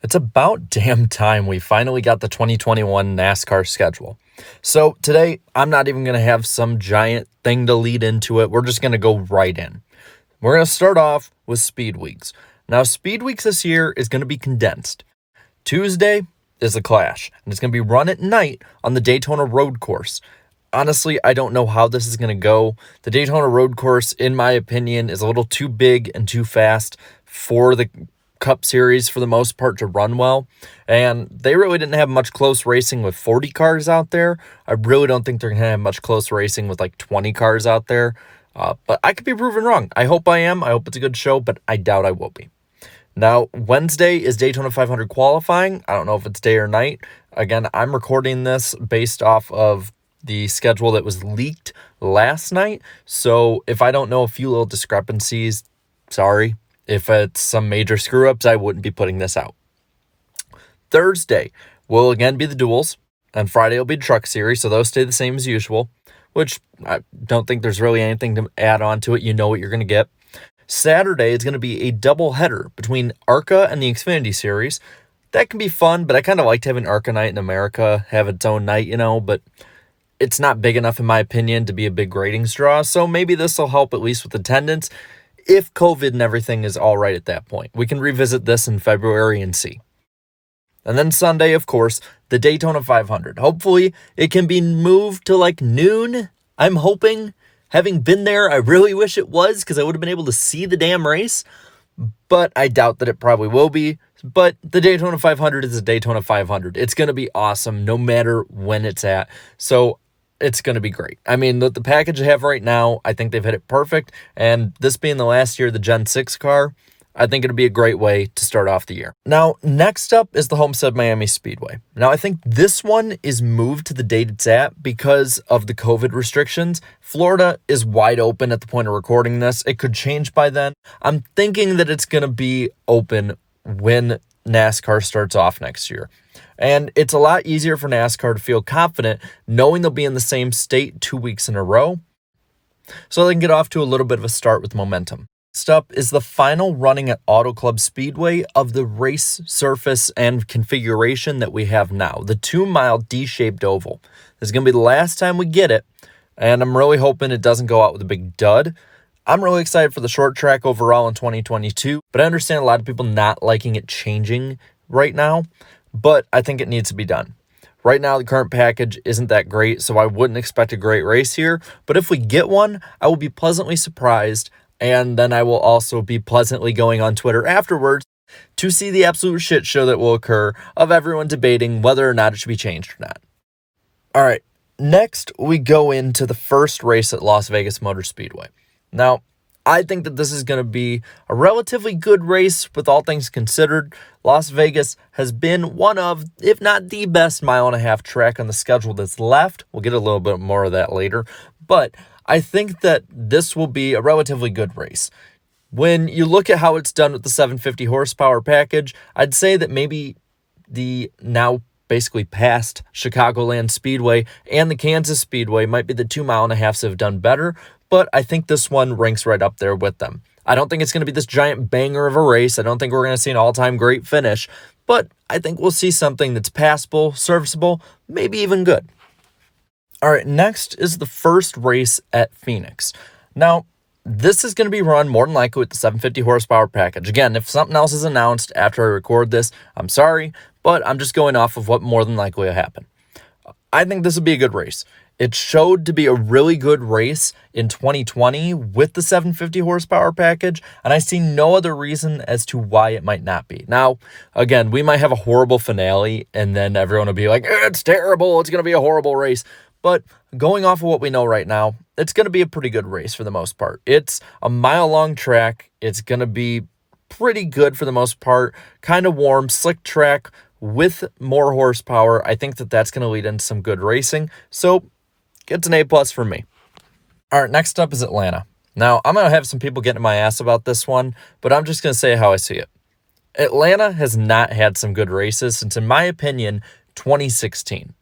It's about damn time we finally got the 2021 NASCAR schedule. So today, I'm not even going to have some giant thing to lead into it. We're just going to go right in. We're going to start off with Speed Weeks. Now, Speed Weeks this year is going to be condensed. Tuesday is the Clash, and it's going to be run at night on the Daytona road course. Honestly, I don't know how this is going to go. The Daytona road course, in my opinion, is a little too big and too fast for the Cup Series for the most part to run well, and they really didn't have much close racing with 40 cars out there. I really don't think they're going to have much close racing with like 20 cars out there, but I could be proven wrong. I hope I am. I hope it's a good show, but I doubt I will be. Now, Wednesday is Daytona 500 qualifying. I don't know if it's day or night. Again, I'm recording this based off of the schedule that was leaked last night, so if I don't know a few little discrepancies, sorry. If it's some major screw-ups, I wouldn't be putting this out. Thursday will again be the duels, and Friday will be the Truck Series, so those stay the same as usual, which I don't think there's really anything to add on to it. You know what you're going to get. Saturday is going to be a doubleheader between ARCA and the Xfinity Series. That can be fun, but I kind of liked having ARCA night in America have its own night, but it's not big enough, in my opinion, to be a big ratings draw, so maybe this will help at least with attendance. If COVID and everything is all right at that point, we can revisit this in February and see. And then Sunday, of course, the Daytona 500. Hopefully, it can be moved to like noon. I'm hoping. Having been there, I really wish it was because I would have been able to see the damn race. But I doubt that it probably will be. But the Daytona 500 is a Daytona 500. It's going to be awesome no matter when it's at. So it's going to be great. I mean, the package they have right now, I think they've hit it perfect. And this being the last year of the Gen 6 car, I think it'll be a great way to start off the year. Now, next up is the Homestead Miami Speedway. Now, I think this one is moved to the date it's at because of the COVID restrictions. Florida is wide open at the point of recording this. It could change by then. I'm thinking that it's going to be open when NASCAR starts off next year. And it's a lot easier for NASCAR to feel confident knowing they'll be in the same state 2 weeks in a row, so they can get off to a little bit of a start with momentum. Next up is the final running at Auto Club Speedway of the race surface and configuration that we have now, the 2-mile D-shaped oval. This is going to be the last time we get it, and I'm really hoping it doesn't go out with a big dud. I'm really excited for the short track overall in 2022, but I understand a lot of people not liking it changing right now. But I think it needs to be done. Right now, the current package isn't that great, so I wouldn't expect a great race here. But if we get one, I will be pleasantly surprised, and then I will also be pleasantly going on Twitter afterwards to see the absolute shit show that will occur of everyone debating whether or not it should be changed or not. All right, next we go into the first race at Las Vegas Motor Speedway. Now, I think that this is going to be a relatively good race with all things considered. Las Vegas has been one of, if not the best mile-and-a-half track on the schedule that's left. We'll get a little bit more of that later. But I think that this will be a relatively good race. When you look at how it's done with the 750 horsepower package, I'd say that maybe the now basically past Chicagoland Speedway and the Kansas Speedway might be the 2 mile-and-a-halves that have done better. But I think this one ranks right up there with them. I don't think it's going to be this giant banger of a race. I don't think we're going to see an all-time great finish. But I think we'll see something that's passable, serviceable, maybe even good. All right, next is the first race at Phoenix. Now, this is going to be run more than likely with the 750 horsepower package. Again, if something else is announced after I record this, I'm sorry, but I'm just going off of what more than likely will happen. I think this will be a good race. It showed to be a really good race in 2020 with the 750 horsepower package, and I see no other reason as to why it might not be. Now, again, we might have a horrible finale, and then everyone will be like, it's terrible, it's going to be a horrible race. But going off of what we know right now, it's going to be a pretty good race for the most part. It's a mile-long track. It's going to be pretty good for the most part. Kind of warm, slick track with more horsepower. I think that that's going to lead into some good racing. So it's an A+ for me. All right, next up is Atlanta. Now, I'm going to have some people getting my ass about this one, but I'm just going to say how I see it. Atlanta has not had some good races since, in my opinion, 2016.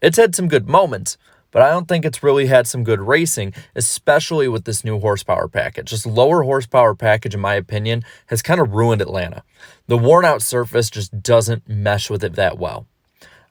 It's had some good moments, but I don't think it's really had some good racing, especially with this new horsepower package. This lower horsepower package, in my opinion, has kind of ruined Atlanta. The worn-out surface just doesn't mesh with it that well.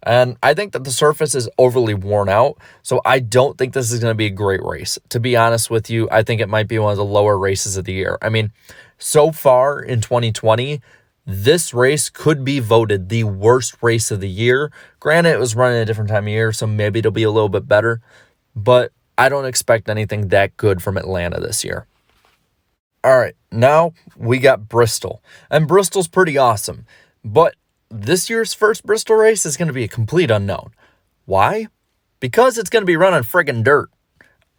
And I think that the surface is overly worn out, so I don't think this is going to be a great race. To be honest with you, I think it might be one of the lower races of the year. I mean, so far in 2020, this race could be voted the worst race of the year. Granted, it was running at a different time of year, so maybe it'll be a little bit better, but I don't expect anything that good from Atlanta this year. All right, now we got Bristol, and Bristol's pretty awesome, but this year's first Bristol race is going to be a complete unknown. Why? Because it's going to be run on friggin' dirt.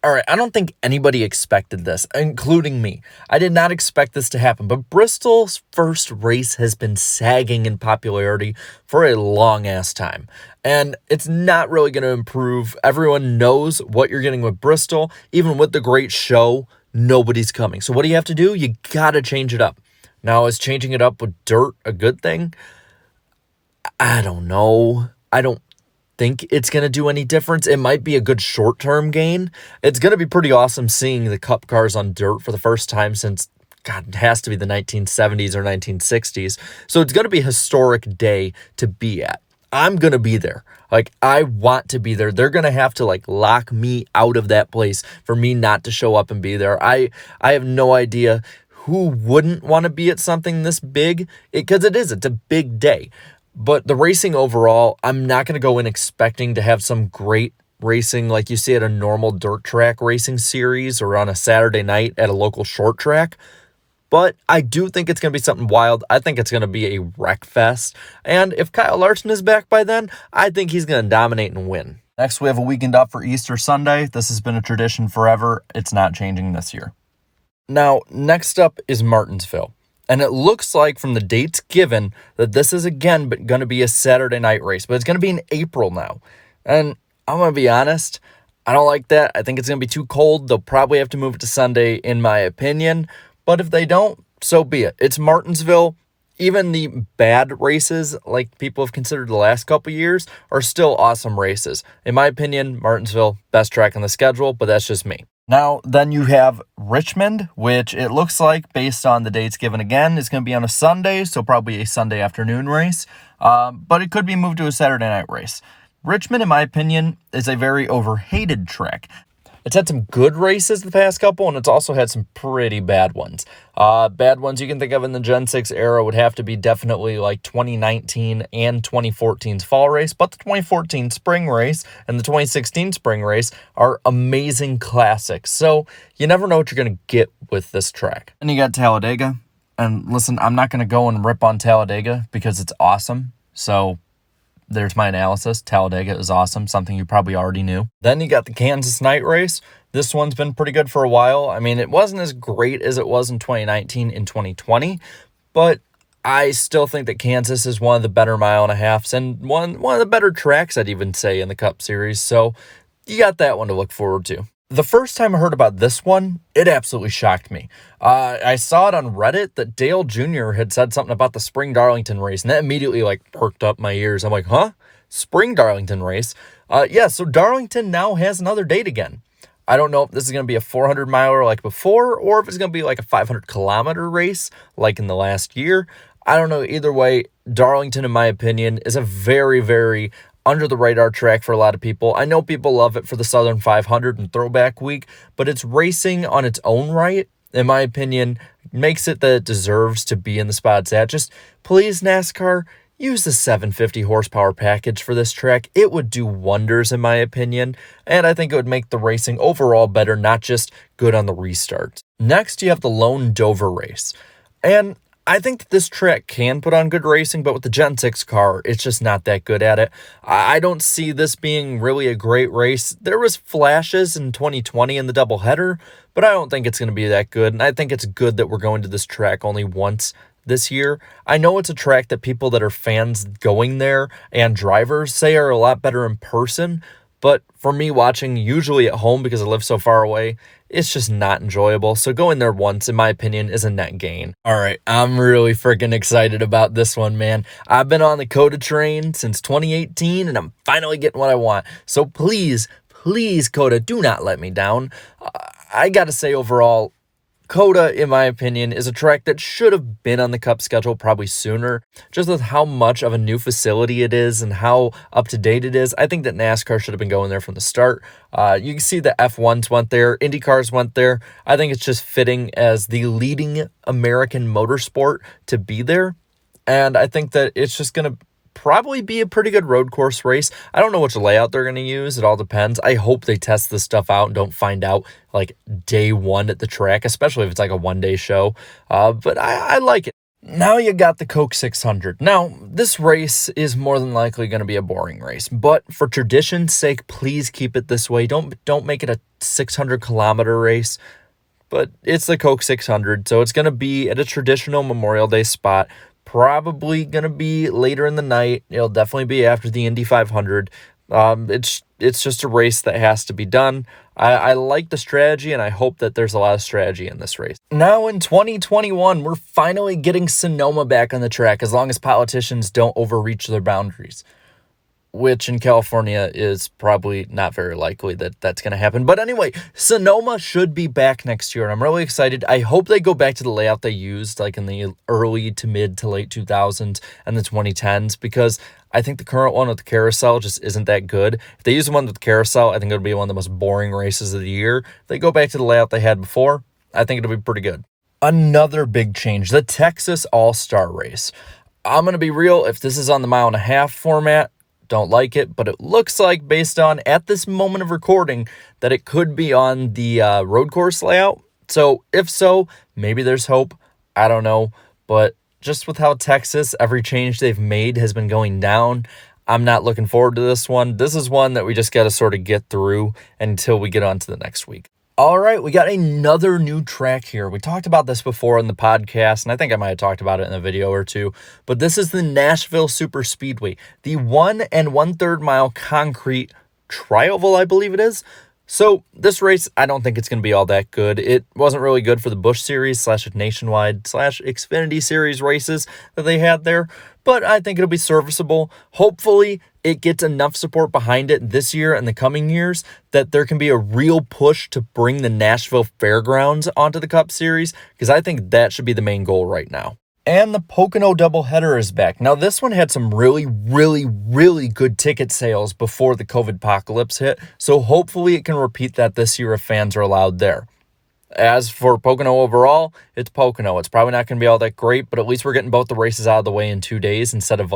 All right, I don't think anybody expected this, including me. I did not expect this to happen, but Bristol's first race has been sagging in popularity for a long-ass time, and it's not really going to improve. Everyone knows what you're getting with Bristol. Even with the great show, nobody's coming. So what do you have to do? You got to change it up. Now, is changing it up with dirt a good thing? I don't know. I don't think it's going to do any difference. It might be a good short-term gain. It's going to be pretty awesome seeing the Cup cars on dirt for the first time since, God, it has to be the 1970s or 1960s. So it's going to be a historic day to be at. I'm going to be there. Like, I want to be there. They're going to have to, like, lock me out of that place for me not to show up and be there. I have no idea who wouldn't want to be at something this big, because it's a big day. But the racing overall, I'm not going to go in expecting to have some great racing like you see at a normal dirt track racing series or on a Saturday night at a local short track. But I do think it's going to be something wild. I think it's going to be a wreck fest. And if Kyle Larson is back by then, I think he's going to dominate and win. Next, we have a weekend off for Easter Sunday. This has been a tradition forever. It's not changing this year. Now, next up is Martinsville. And it looks like from the dates given that this is again going to be a Saturday night race, but it's going to be in April now. And I'm going to be honest, I don't like that. I think it's going to be too cold. They'll probably have to move it to Sunday, in my opinion. But if they don't, so be it. It's Martinsville. Even the bad races, like people have considered the last couple years, are still awesome races. In my opinion, Martinsville, best track on the schedule, but that's just me. Now, then you have Richmond, which it looks like, based on the dates given again, is going to be on a Sunday, so probably a Sunday afternoon race, but it could be moved to a Saturday night race. Richmond, in my opinion, is a very overhated track. It's had some good races the past couple, and it's also had some pretty bad ones. Bad ones you can think of in the Gen 6 era would have to be definitely like 2019 and 2014's fall race, but the 2014 spring race and the 2016 spring race are amazing classics. So you never know what you're going to get with this track. And you got Talladega. And listen, I'm not going to go and rip on Talladega because it's awesome. So there's my analysis. Talladega is awesome, something you probably already knew. Then you got the Kansas night race. This one's been pretty good for a while. I mean, it wasn't as great as it was in 2019 and 2020, but I still think that Kansas is one of the better mile and a halves and one of the better tracks, I'd even say, in the Cup Series. So you got that one to look forward to. The first time I heard about this one, it absolutely shocked me. I saw it on Reddit that Dale Jr. had said something about the Spring Darlington race, and that immediately perked up my ears. I'm like, huh? Spring Darlington race? Yeah, so Darlington now has another date again. I don't know if this is going to be a 400-miler like before, or if it's going to be like a 500-kilometer race like in the last year. I don't know. Either way, Darlington, in my opinion, is a very, very under-the-radar track for a lot of people. I know people love it for the Southern 500 and Throwback Week, but it's racing on its own right, in my opinion, makes it that it deserves to be in the spot it's at. Just please, NASCAR, use the 750 horsepower package for this track. It would do wonders, in my opinion, and I think it would make the racing overall better, not just good on the restarts. Next, you have the Lone Dover race, and I think that this track can put on good racing, but with the Gen 6 car, it's just not that good at it. I don't see this being really a great race. There was flashes in 2020 in the doubleheader, but I don't think it's going to be that good, and I think it's good that we're going to this track only once this year. I know it's a track that people that are fans going there and drivers say are a lot better in person, but for me watching usually at home because I live so far away, it's just not enjoyable. So going there once, in my opinion, is a net gain. All right, I'm really freaking excited about this one, man. I've been on the COTA train since 2018, and I'm finally getting what I want. So please, please, COTA, do not let me down. I got to say, overall, COTA, in my opinion, is a track that should have been on the Cup schedule probably sooner, just with how much of a new facility it is and how up-to-date it is. I think that NASCAR should have been going there from the start. You can see the F1s went there, IndyCars went there. I think it's just fitting as the leading American motorsport to be there, and I think that it's just going to probably be a pretty good road course race. I don't know which layout they're going to use. It all depends. I hope they test this stuff out and don't find out like day one at the track, especially if it's like a one-day show. But I like it. Now you got the Coke 600. Now, this race is more than likely going to be a boring race, but for tradition's sake, please keep it this way. Don't make it a 600-kilometer race, but it's the Coke 600, so it's going to be at a traditional Memorial Day spot. Probably going to be later in the night. It'll definitely be after the Indy 500. It's just a race that has to be done. I like the strategy, and I hope that there's a lot of strategy in this race. Now in 2021, we're finally getting Sonoma back on the track, as long as politicians don't overreach their boundaries, which in California is probably not very likely that that's going to happen. But anyway, Sonoma should be back next year, and I'm really excited. I hope they go back to the layout they used like in the early to mid to late 2000s and the 2010s, because I think the current one with the carousel just isn't that good. If they use the one with the carousel, I think it'll be one of the most boring races of the year. If they go back to the layout they had before, I think it'll be pretty good. Another big change, the Texas All-Star Race. I'm going to be real, if this is on the 1.5 mile format, don't like it, but it looks like, based on at this moment of recording, that it could be on the road course layout. So if so, maybe there's hope. I don't know, but just with how Texas, every change they've made has been going down, I'm not looking forward to this one. This is one that we just got to sort of get through until we get on to the next week. All right, we got another new track here. We talked about this before in the podcast, and I think I might have talked about it in a video or two, but this is the Nashville Super Speedway, the 1 1/3 mile concrete trioval, I believe it is. So this race, I don't think it's going to be all that good. It wasn't really good for the Busch Series / Nationwide / Xfinity Series races that they had there, but I think it'll be serviceable. Hopefully, it gets enough support behind it this year and the coming years that there can be a real push to bring the Nashville Fairgrounds onto the Cup Series, because I think that should be the main goal right now. And the Pocono doubleheader is back. Now, this one had some really good ticket sales before the COVID apocalypse hit, so hopefully it can repeat that this year if fans are allowed there. As for Pocono overall, it's Pocono. It's probably not going to be all that great, but at least we're getting both the races out of the way in 2 days instead of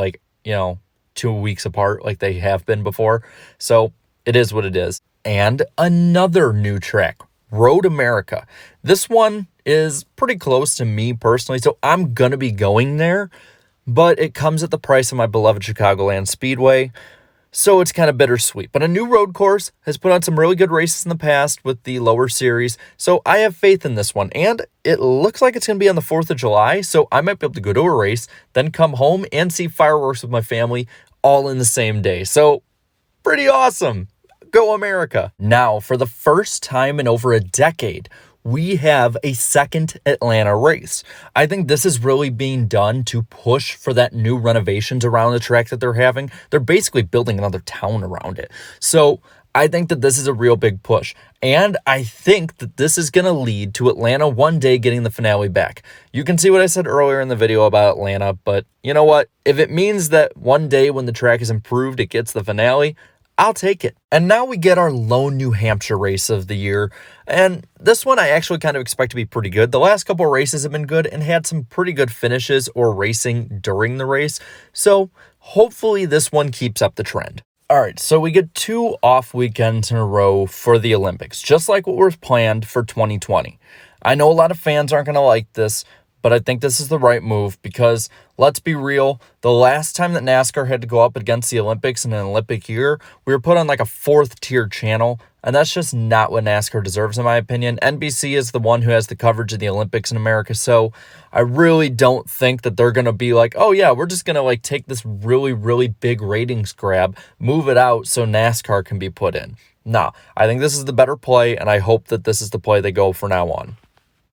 2 weeks apart like they have been before. So it is what it is. And another new track, Road America. This one is pretty close to me personally, so I'm going to be going there, but it comes at the price of my beloved Chicagoland Speedway, so it's kind of bittersweet. But a new road course has put on some really good races in the past with the lower series, so I have faith in this one, and it looks like it's going to be on the 4th of July, so I might be able to go to a race, then come home and see fireworks with my family all in the same day. So pretty awesome. Go America. Now, for the first time in over a decade, we have a second Atlanta race. I think this is really being done to push for that new renovations around the track that they're having. They're basically building another town around it. So I think that this is a real big push. And I think that this is going to lead to Atlanta one day getting the finale back. You can see what I said earlier in the video about Atlanta, but you know what? If it means that one day when the track is improved, it gets the finale, I'll take it. And now we get our lone New Hampshire race of the year. And this one I actually kind of expect to be pretty good. The last couple races have been good and had some pretty good finishes or racing during the race. So hopefully this one keeps up the trend. All right, so we get 2 off weekends in a row for the Olympics, just like what was planned for 2020. I know a lot of fans aren't going to like this, but I think this is the right move because, let's be real, the last time that NASCAR had to go up against the Olympics in an Olympic year, we were put on like a 4th-tier channel, and that's just not what NASCAR deserves, in my opinion. NBC is the one who has the coverage of the Olympics in America, so I really don't think that they're going to be like, oh yeah, we're just going to like take this really big ratings grab, move it out so NASCAR can be put in. Nah, I think this is the better play, and I hope that this is the play they go for now on.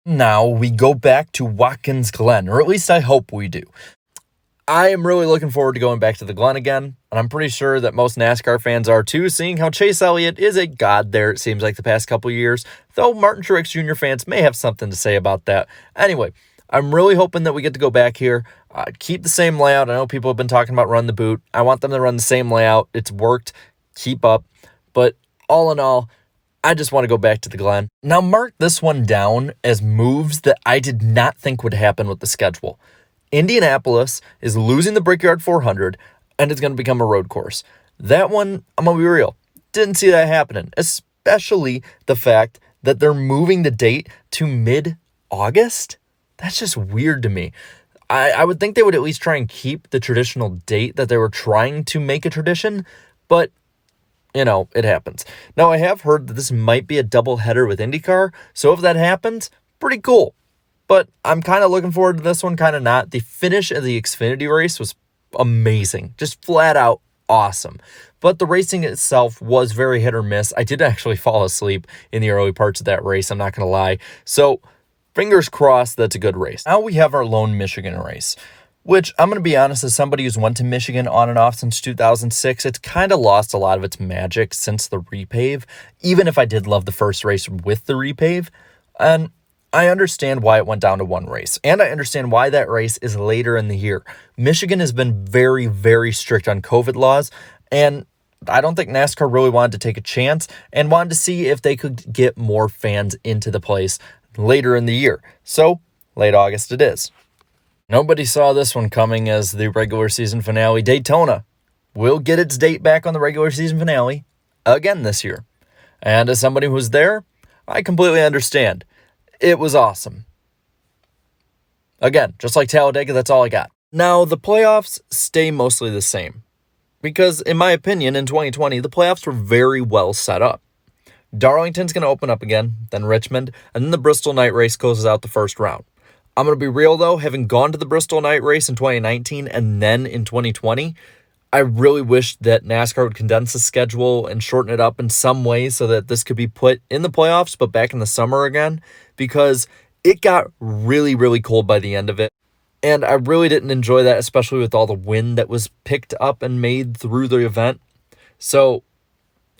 Now we go back to Watkins Glen, or at least I hope we do. I am really looking forward to going back to the Glen again, and I'm pretty sure that most NASCAR fans are too, seeing how Chase Elliott is a god there, it seems like the past couple years, though Martin Truex Jr. fans may have something to say about that. Anyway, I'm really hoping that we get to go back here, keep the same layout. I know people have been talking about run the boot. I want them to run the same layout. It's worked. Keep up. But all in all, I just want to go back to the Glen. Now mark this one down as moves that I did not think would happen with the schedule. Indianapolis is losing the Brickyard 400, and it's going to become a road course. That one, I'm going to be real, didn't see that happening, especially the fact that they're moving the date to mid-August. That's just weird to me. I would think they would at least try and keep the traditional date that they were trying to make a tradition, but, you know, it happens. Now, I have heard that this might be a doubleheader with IndyCar, so if that happens, pretty cool. But I'm kind of looking forward to this one, kind of not. The finish of the Xfinity race was amazing. Just flat out awesome. But the racing itself was very hit or miss. I did actually fall asleep in the early parts of that race, I'm not going to lie. So fingers crossed that's a good race. Now we have our lone Michigan race, which I'm going to be honest, as somebody who's went to Michigan on and off since 2006, it's kind of lost a lot of its magic since the repave, even if I did love the first race with the repave. And I understand why it went down to one race, and I understand why that race is later in the year. Michigan has been very, very strict on COVID laws, and I don't think NASCAR really wanted to take a chance and wanted to see if they could get more fans into the place later in the year. So, late August it is. Nobody saw this one coming as the regular season finale. Daytona will get its date back on the regular season finale again this year. And as somebody who's there, I completely understand. It was awesome. Again, just like Talladega, that's all I got. Now, the playoffs stay mostly the same. Because, in my opinion, in 2020, the playoffs were very well set up. Darlington's going to open up again, then Richmond, and then the Bristol night race closes out the first round. I'm going to be real, though, having gone to the Bristol night race in 2019 and then in 2020, I really wish that NASCAR would condense the schedule and shorten it up in some way so that this could be put in the playoffs, but back in the summer again, because it got really, really cold by the end of it. And I really didn't enjoy that, especially with all the wind that was picked up and made through the event. So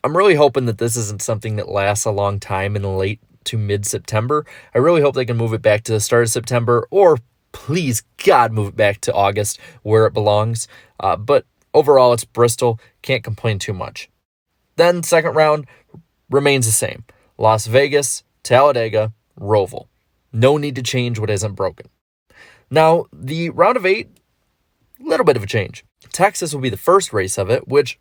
I'm really hoping that this isn't something that lasts a long time in late to mid-September. I really hope they can move it back to the start of September, or please, God, move it back to August where it belongs. But overall, it's Bristol. Can't complain too much. Then, second round remains the same. Las Vegas, Talladega, Roval. No need to change what isn't broken. Now, the round of 8, a little bit of a change. Texas will be the first race of it, which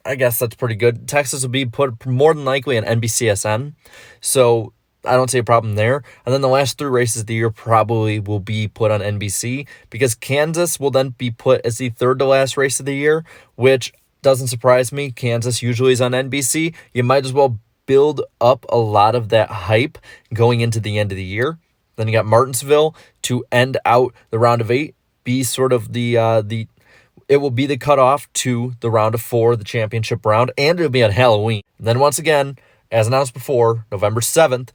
I guess that's pretty good. Texas will be put more than likely on NBCSN, so I don't see a problem there. And then the last 3 races of the year probably will be put on NBC, because Kansas will then be put as the third to last race of the year, which doesn't surprise me. Kansas usually is on NBC. You might as well build up a lot of that hype going into the end of the year. Then you got Martinsville to end out the round of 8, be sort of it will be the cutoff to the round of 4, the championship round, and it'll be on Halloween. And then once again, as announced before, November 7th,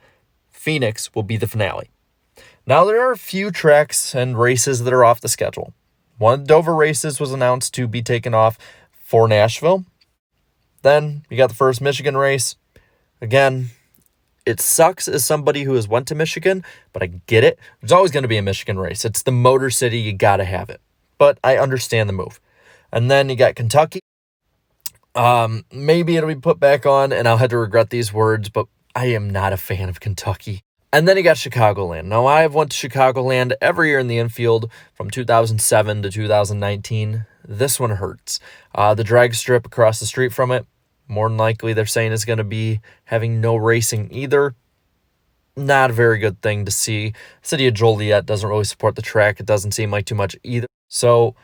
Phoenix will be the finale. Now, there are a few tracks and races that are off the schedule. One of the Dover races was announced to be taken off for Nashville. Then you got the first Michigan race. Again, it sucks as somebody who has went to Michigan, but I get it. There's always going to be a Michigan race. It's the Motor City. You got to have it. But I understand the move. And then you got Kentucky. Maybe it'll be put back on, and I'll have to regret these words, but I am not a fan of Kentucky. And then you got Chicagoland. Now, I have went to Chicagoland every year in the infield from 2007 to 2019. This one hurts. The drag strip across the street from it, more than likely they're saying is going to be having no racing either. Not a very good thing to see. The city of Joliet doesn't really support the track. It doesn't seem like too much either. So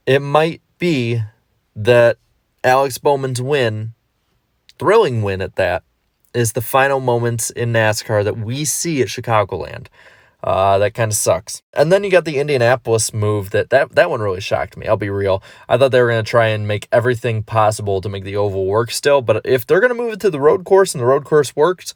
it might be that Alex Bowman's win, thrilling win at that, is the final moments in NASCAR that we see at Chicagoland. That kind of sucks. And then you got the Indianapolis move. That one really shocked me. I'll be real. I thought they were going to try and make everything possible to make the oval work still. But if they're going to move it to the road course and the road course works,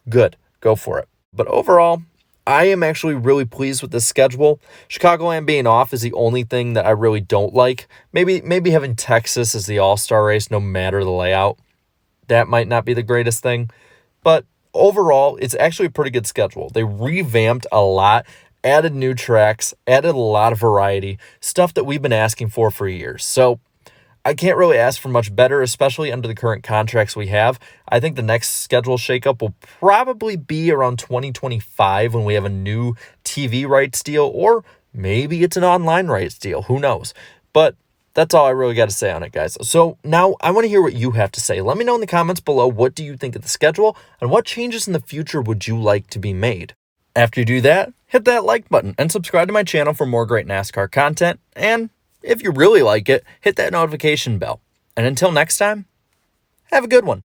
good. Go for it. But overall, I am actually really pleased with this schedule. Chicagoland being off is the only thing that I really don't like. Maybe having Texas as the all-star race, no matter the layout. That might not be the greatest thing. But overall, it's actually a pretty good schedule. They revamped a lot, added new tracks, added a lot of variety, stuff that we've been asking for years. So I can't really ask for much better, especially under the current contracts we have. I think the next schedule shakeup will probably be around 2025 when we have a new TV rights deal, or maybe it's an online rights deal. Who knows? But that's all I really got to say on it, guys. So now I want to hear what you have to say. Let me know in the comments below, what do you think of the schedule, and what changes in the future would you like to be made? After you do that, hit that like button and subscribe to my channel for more great NASCAR content. And if you really like it, hit that notification bell. And until next time, have a good one.